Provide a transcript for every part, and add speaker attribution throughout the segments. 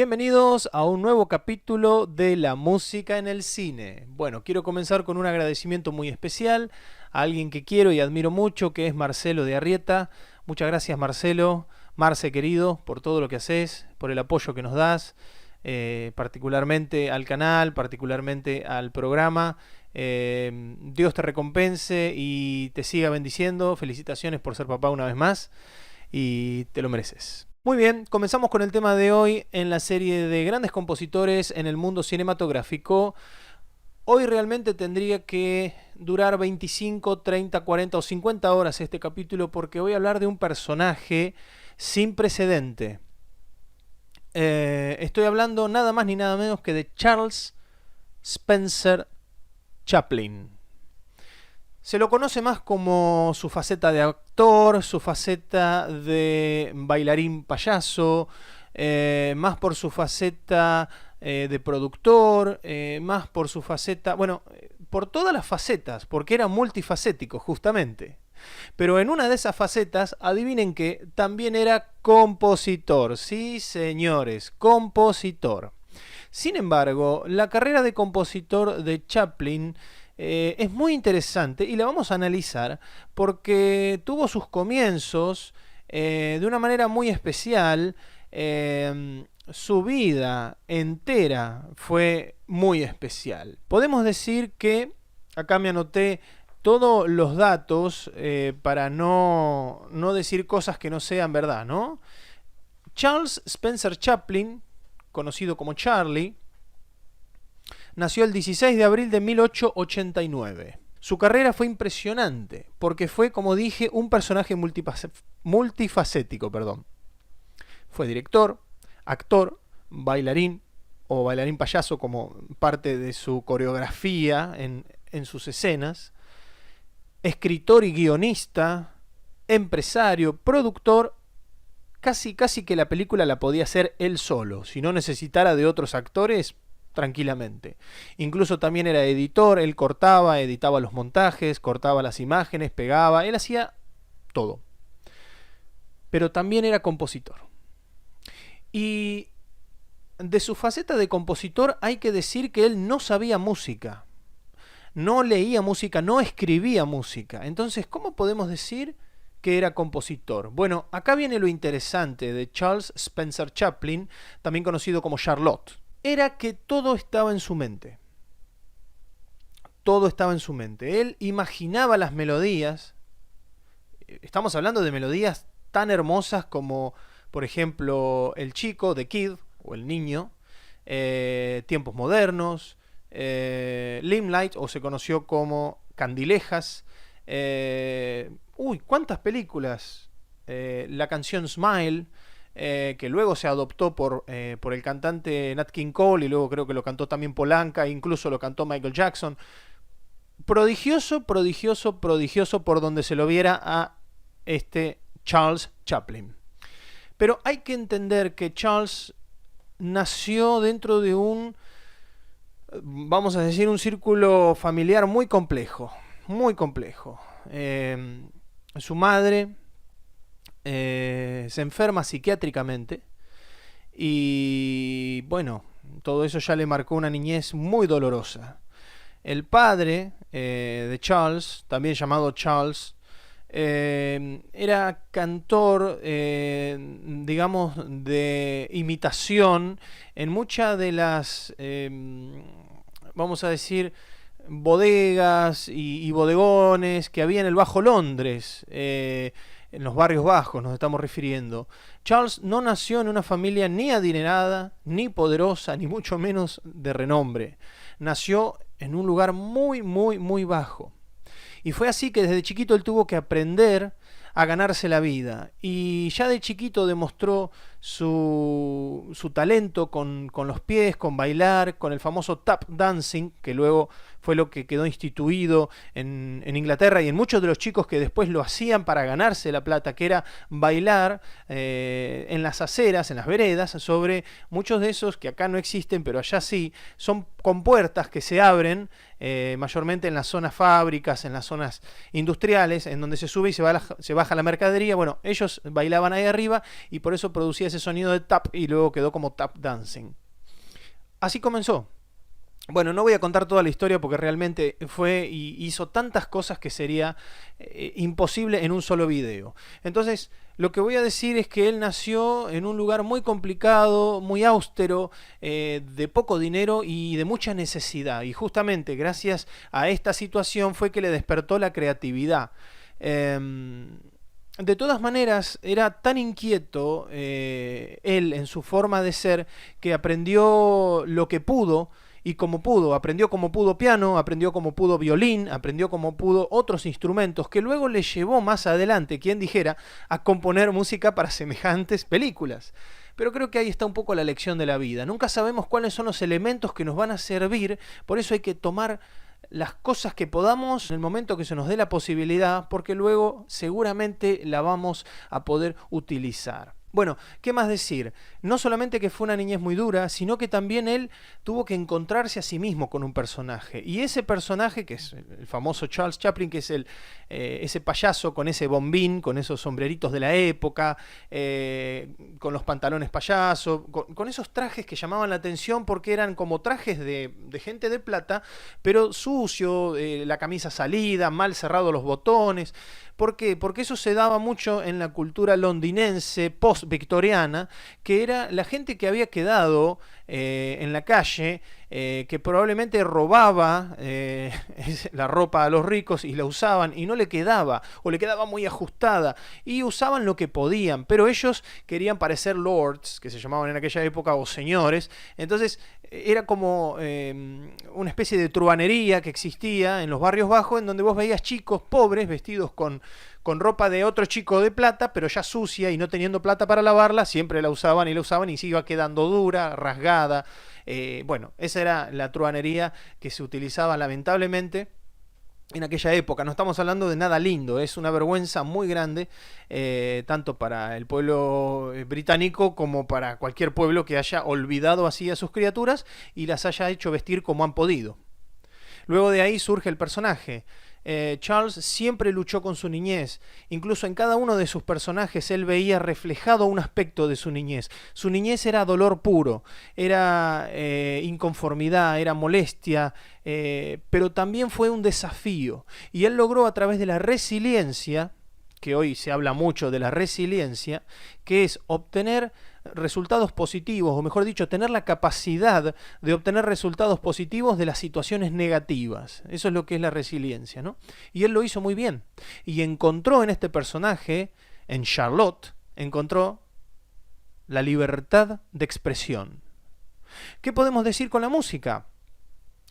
Speaker 1: Bienvenidos a un nuevo capítulo de La Música en el Cine. Bueno, quiero comenzar con un agradecimiento muy especial a alguien que quiero y admiro mucho, que es Marcelo de Arrieta. Muchas gracias, Marcelo, Marce querido, por todo lo que haces, por el apoyo que nos das, particularmente al canal, particularmente al programa. Dios te recompense y te siga bendiciendo. Felicitaciones por ser papá una vez más y te lo mereces. Muy bien, comenzamos con el tema de hoy en la serie de grandes compositores en el mundo cinematográfico. Hoy realmente tendría que durar 25, 30, 40 o 50 horas este capítulo porque voy a hablar de un personaje sin precedente. Estoy hablando nada más ni nada menos que de Charles Spencer Chaplin. Se lo conoce más como su faceta de actor, su faceta de bailarín payaso, más por su faceta de productor, más por su faceta, bueno, por todas las facetas, porque era multifacético justamente. Pero en una de esas facetas, adivinen que también era compositor. Sí, señores, compositor. Sin embargo, la carrera de compositor de Chaplin es muy interesante y la vamos a analizar porque tuvo sus comienzos de una manera muy especial. Su vida entera fue muy especial. Podemos decir que, acá me anoté todos los datos para no decir cosas que no sean verdad, ¿no? Charles Spencer Chaplin, conocido como Charlie, nació el 16 de abril de 1889. Su carrera fue impresionante porque fue, como dije, un personaje multifacético. Fue director, actor, bailarín o bailarín payaso como parte de su coreografía en sus escenas, escritor y guionista, empresario, productor. Casi que la película la podía hacer él solo, si no necesitara de otros actores, tranquilamente. Incluso también era editor, él editaba los montajes, cortaba las imágenes, pegaba, él hacía todo. Pero también era compositor. Y de su faceta de compositor hay que decir que él no sabía música, no leía música, no escribía música. Entonces, ¿cómo podemos decir que era compositor? Bueno, acá viene lo interesante de Charles Spencer Chaplin, también conocido como Charlotte. Era que todo estaba en su mente. Todo estaba en su mente. Él imaginaba las melodías. Estamos hablando de melodías tan hermosas como, por ejemplo, El Chico, The Kid, o El Niño, Tiempos Modernos, Limelight, o se conoció como Candilejas. ¿Cuántas películas? La canción Smile, que luego se adoptó por el cantante Nat King Cole y luego creo que lo cantó también Polanca, incluso lo cantó Michael Jackson. Prodigioso por donde se lo viera a este Charles Chaplin. Pero hay que entender que Charles nació dentro de vamos a decir, un círculo familiar muy complejo, muy complejo. Su madre se enferma psiquiátricamente y bueno, todo eso ya le marcó una niñez muy dolorosa. El padre de Charles, también llamado Charles, era cantor, digamos, de imitación en muchas de las, vamos a decir, bodegas y bodegones que había en el Bajo Londres, en los barrios bajos nos estamos refiriendo. Charles no nació en una familia ni adinerada, ni poderosa, ni mucho menos de renombre. Nació en un lugar muy bajo. Y fue así que desde chiquito él tuvo que aprender a ganarse la vida. Y ya de chiquito demostró su talento con los pies, con bailar, con el famoso tap dancing, que luego fue lo que quedó instituido en Inglaterra y en muchos de los chicos que después lo hacían para ganarse la plata, que era bailar en las aceras, en las veredas, sobre muchos de esos que acá no existen, pero allá sí, son con puertas que se abren, mayormente en las zonas fábricas, en las zonas industriales, en donde se sube y se baja la mercadería. Bueno, ellos bailaban ahí arriba y por eso producía ese sonido de tap y luego quedó como tap dancing. Así comenzó. Bueno, no voy a contar toda la historia porque realmente fue y hizo tantas cosas que sería imposible en un solo video. Entonces, lo que voy a decir es que él nació en un lugar muy complicado, muy austero, de poco dinero y de mucha necesidad. Y justamente gracias a esta situación fue que le despertó la creatividad. De todas maneras, era tan inquieto él en su forma de ser que aprendió lo que pudo y como pudo. Aprendió como pudo piano, aprendió como pudo violín, aprendió como pudo otros instrumentos que luego le llevó más adelante, quien dijera, a componer música para semejantes películas. Pero creo que ahí está un poco la lección de la vida. Nunca sabemos cuáles son los elementos que nos van a servir, por eso hay que tomar las cosas que podamos en el momento que se nos dé la posibilidad, porque luego seguramente la vamos a poder utilizar. Bueno, ¿qué más decir? No solamente que fue una niñez muy dura, sino que también él tuvo que encontrarse a sí mismo con un personaje. Y ese personaje, que es el famoso Charles Chaplin, que es ese payaso con ese bombín, con esos sombreritos de la época, con los pantalones payaso, con esos trajes que llamaban la atención porque eran como trajes de gente de plata, pero sucio, la camisa salida, mal cerrados los botones. ¿Por qué? Porque eso se daba mucho en la cultura londinense post-victoriana, que era la gente que había quedado en la calle, que probablemente robaba la ropa a los ricos y la usaban y no le quedaba, o le quedaba muy ajustada, y usaban lo que podían, pero ellos querían parecer lords, que se llamaban en aquella época, o señores. Entonces era como una especie de truhanería que existía en los barrios bajos, en donde vos veías chicos pobres vestidos con ropa de otro chico de plata, pero ya sucia y no teniendo plata para lavarla, siempre la usaban y se iba quedando dura, rasgada. Bueno, esa era la truhanería que se utilizaba lamentablemente en aquella época. No estamos hablando de nada lindo, es una vergüenza muy grande, tanto para el pueblo británico como para cualquier pueblo que haya olvidado así a sus criaturas y las haya hecho vestir como han podido. Luego de ahí surge el personaje. Charles siempre luchó con su niñez. Incluso en cada uno de sus personajes él veía reflejado un aspecto de su niñez. Su niñez era dolor puro, era inconformidad, era molestia, pero también fue un desafío. Y él logró a través de la resiliencia, que hoy se habla mucho de la resiliencia, que es obtener resultados positivos, o mejor dicho, tener la capacidad de obtener resultados positivos de las situaciones negativas. Eso es lo que es la resiliencia, ¿no? Y él lo hizo muy bien. Y encontró en este personaje, en Charlotte, encontró la libertad de expresión. ¿Qué podemos decir con la música?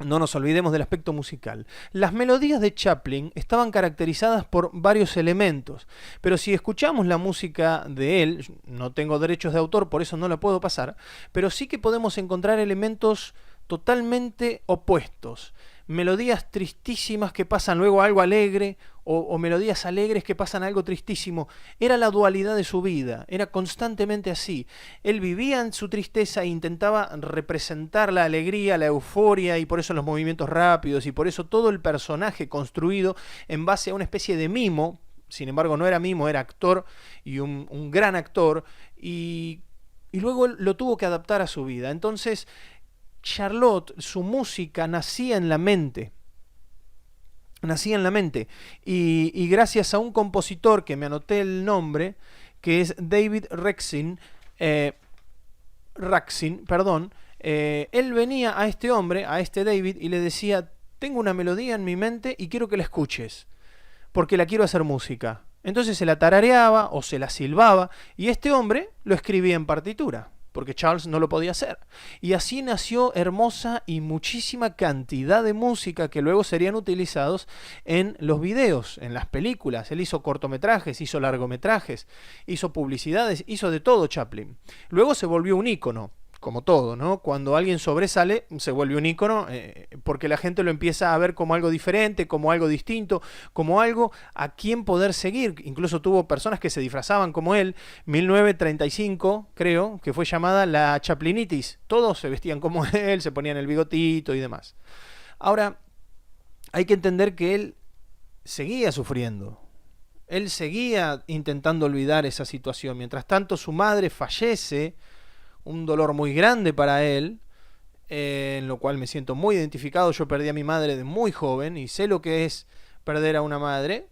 Speaker 1: No nos olvidemos del aspecto musical. Las melodías de Chaplin estaban caracterizadas por varios elementos, pero si escuchamos la música de él, no tengo derechos de autor, por eso no la puedo pasar, pero sí que podemos encontrar elementos totalmente opuestos. Melodías tristísimas que pasan luego a algo alegre, o melodías alegres que pasan a algo tristísimo. Era la dualidad de su vida, era constantemente así. Él vivía en su tristeza e intentaba representar la alegría, la euforia, y por eso los movimientos rápidos, y por eso todo el personaje construido en base a una especie de mimo. Sin embargo, no era mimo, era actor, y un gran actor, y luego él lo tuvo que adaptar a su vida. Entonces, Charlotte, su música nacía en la mente. Y gracias a un compositor que me anoté el nombre, que es David Raksin, él venía a este hombre, a este David, y le decía: tengo una melodía en mi mente y quiero que la escuches, porque la quiero hacer música. Entonces se la tarareaba o se la silbaba, y este hombre lo escribía en partitura, porque Charles no lo podía hacer. Y así nació hermosa y muchísima cantidad de música que luego serían utilizados en los videos, en las películas. Él hizo cortometrajes, hizo largometrajes, hizo publicidades, hizo de todo Chaplin. Luego se volvió un ícono, como todo, ¿no? Cuando alguien sobresale, se vuelve un ícono, porque la gente lo empieza a ver como algo diferente, como algo distinto, como algo a quien poder seguir. Incluso tuvo personas que se disfrazaban como él. 1935, creo, que fue llamada la Chaplinitis. Todos se vestían como él, se ponían el bigotito y demás. Ahora, hay que entender que él seguía sufriendo. Él seguía intentando olvidar esa situación. Mientras tanto, su madre fallece, un dolor muy grande para él, en lo cual me siento muy identificado. Yo perdí a mi madre de muy joven y sé lo que es perder a una madre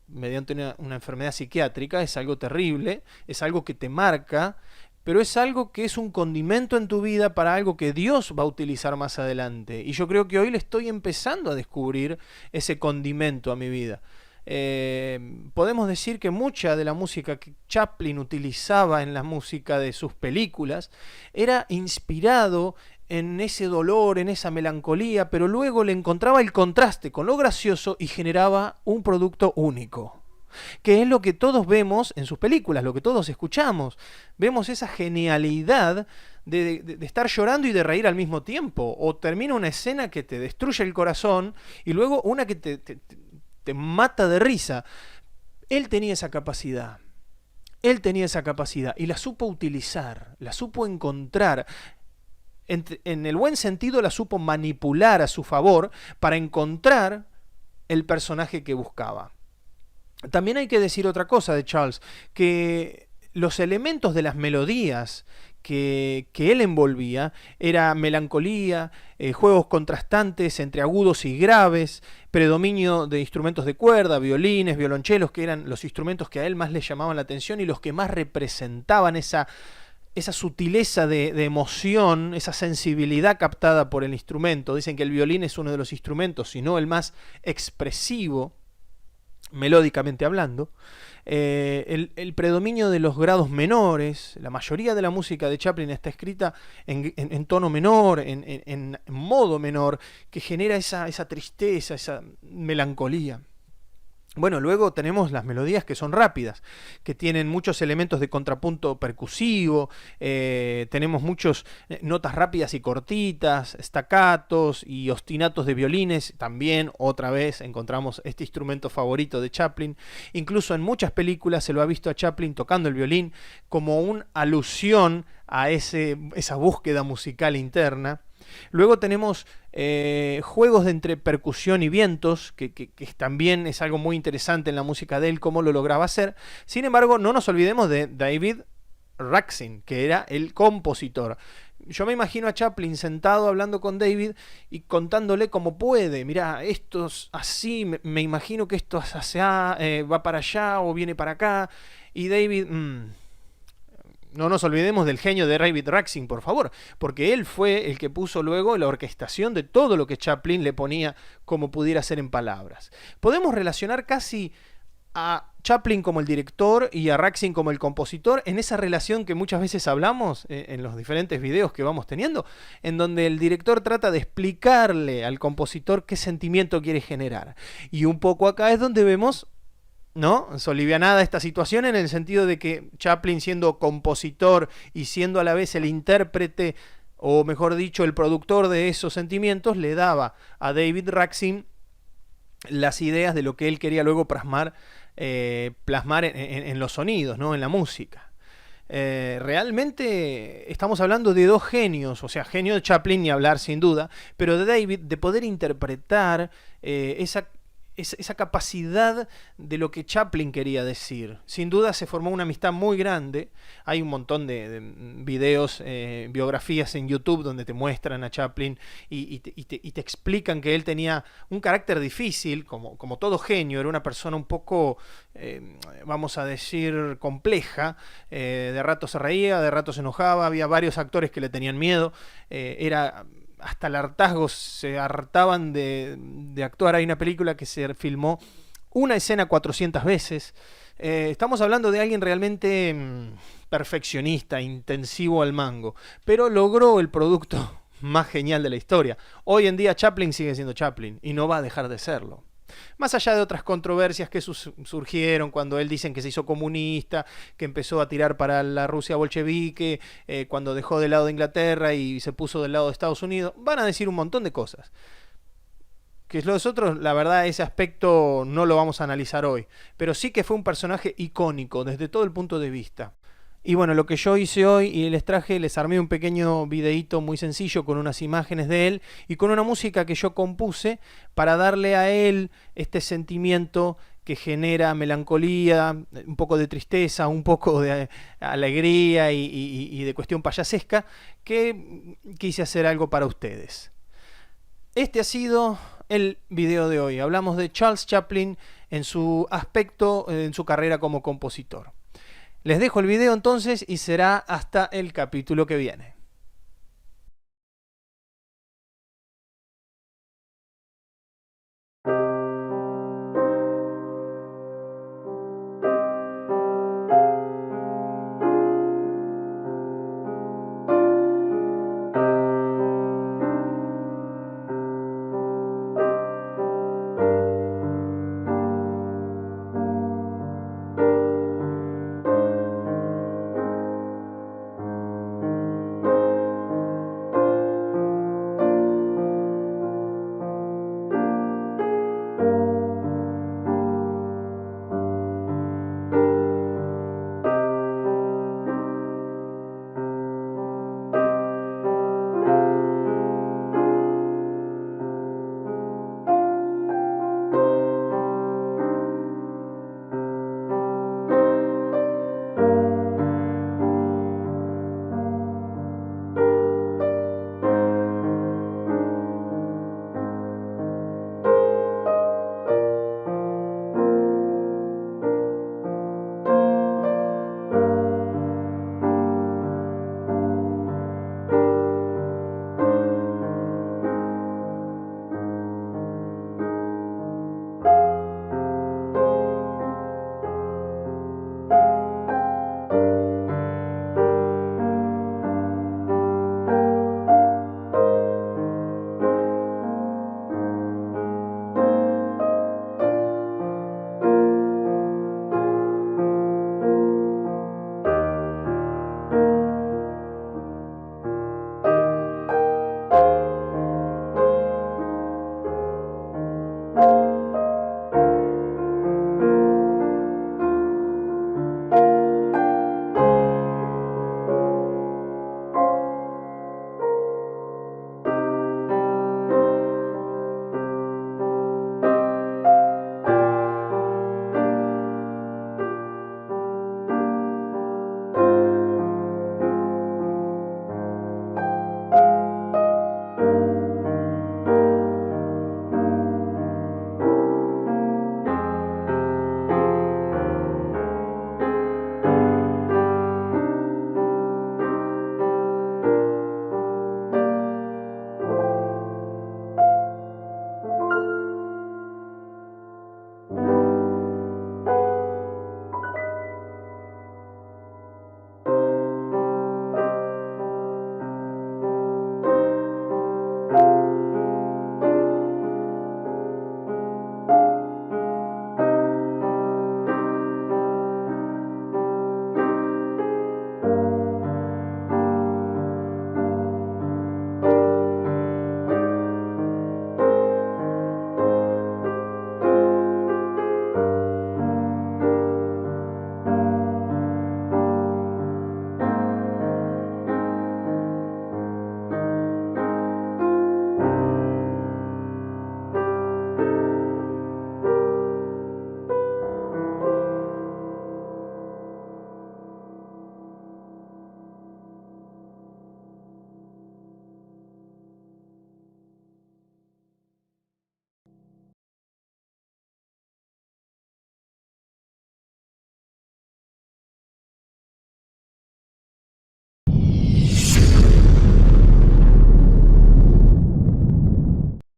Speaker 1: mediante una enfermedad psiquiátrica. Es algo terrible, es algo que te marca, pero es algo que es un condimento en tu vida para algo que Dios va a utilizar más adelante. Y yo creo que hoy le estoy empezando a descubrir ese condimento a mi vida. Podemos decir que mucha de la música que Chaplin utilizaba en la música de sus películas era inspirado en ese dolor, en esa melancolía, pero luego le encontraba el contraste con lo gracioso y generaba un producto único, que es lo que todos vemos en sus películas, lo que todos escuchamos. Vemos esa genialidad de estar llorando y de reír al mismo tiempo, o termina una escena que te destruye el corazón y luego una que te mata de risa. Él tenía esa capacidad. Él tenía esa capacidad y la supo utilizar, la supo encontrar. En el buen sentido la supo manipular a su favor para encontrar el personaje que buscaba. También hay que decir otra cosa de Charles, que los elementos de las melodías que él envolvía era melancolía, juegos contrastantes entre agudos y graves, predominio de instrumentos de cuerda, violines, violonchelos, que eran los instrumentos que a él más le llamaban la atención y los que más representaban esa sutileza de emoción, esa sensibilidad captada por el instrumento. Dicen que el violín es uno de los instrumentos, si no el más expresivo, melódicamente hablando. El predominio de los grados menores. La mayoría de la música de Chaplin está escrita en tono menor, en modo menor, que genera esa tristeza, esa melancolía. Bueno, luego tenemos las melodías que son rápidas, que tienen muchos elementos de contrapunto percusivo, tenemos muchas notas rápidas y cortitas, staccatos y ostinatos de violines. También, otra vez, encontramos este instrumento favorito de Chaplin. Incluso en muchas películas se lo ha visto a Chaplin tocando el violín como una alusión a esa búsqueda musical interna. Luego tenemos juegos de entre percusión y vientos, que también es algo muy interesante en la música de él, cómo lo lograba hacer. Sin embargo, no nos olvidemos de David Raksin, que era el compositor. Yo me imagino a Chaplin sentado hablando con David y contándole cómo puede. Mirá, esto es así, me imagino que esto es hacia, va para allá o viene para acá. Y David... No nos olvidemos del genio de David Raksin, por favor, porque él fue el que puso luego la orquestación de todo lo que Chaplin le ponía como pudiera ser en palabras. Podemos relacionar casi a Chaplin como el director y a Raksin como el compositor en esa relación que muchas veces hablamos en los diferentes videos que vamos teniendo, en donde el director trata de explicarle al compositor qué sentimiento quiere generar. Y un poco acá es donde vemos, ¿no?, solivianada esta situación, en el sentido de que Chaplin, siendo compositor y siendo a la vez el intérprete, o mejor dicho, el productor de esos sentimientos, le daba a David Raksin las ideas de lo que él quería luego plasmar en los sonidos, ¿no?, en la música. Realmente estamos hablando de dos genios, o sea, genio de Chaplin ni hablar sin duda, pero de David, de poder interpretar esa capacidad de lo que Chaplin quería decir. Sin duda se formó una amistad muy grande. Hay un montón de videos, biografías en YouTube donde te muestran a Chaplin y te explican que él tenía un carácter difícil, como todo genio. Era una persona un poco, vamos a decir, compleja. De rato se reía, de rato se enojaba. Había varios actores que le tenían miedo. Era... hasta el hartazgo, se hartaban de actuar. Hay una película que se filmó una escena 400 veces. Estamos hablando de alguien realmente perfeccionista, intensivo al mango, pero logró el producto más genial de la historia. Hoy en día Chaplin sigue siendo Chaplin y no va a dejar de serlo. Más allá de otras controversias que surgieron cuando él dicen que se hizo comunista, que empezó a tirar para la Rusia bolchevique, cuando dejó del lado de Inglaterra y se puso del lado de Estados Unidos, van a decir un montón de cosas. Que nosotros, la verdad, ese aspecto no lo vamos a analizar hoy, pero sí que fue un personaje icónico desde todo el punto de vista. Y bueno, lo que yo hice hoy y les armé un pequeño videíto muy sencillo con unas imágenes de él y con una música que yo compuse para darle a él este sentimiento que genera melancolía, un poco de tristeza, un poco de alegría y de cuestión payasesca, que quise hacer algo para ustedes. Este ha sido el video de hoy. Hablamos de Charles Chaplin en su aspecto, en su carrera como compositor. Les dejo el video entonces y será hasta el capítulo que viene.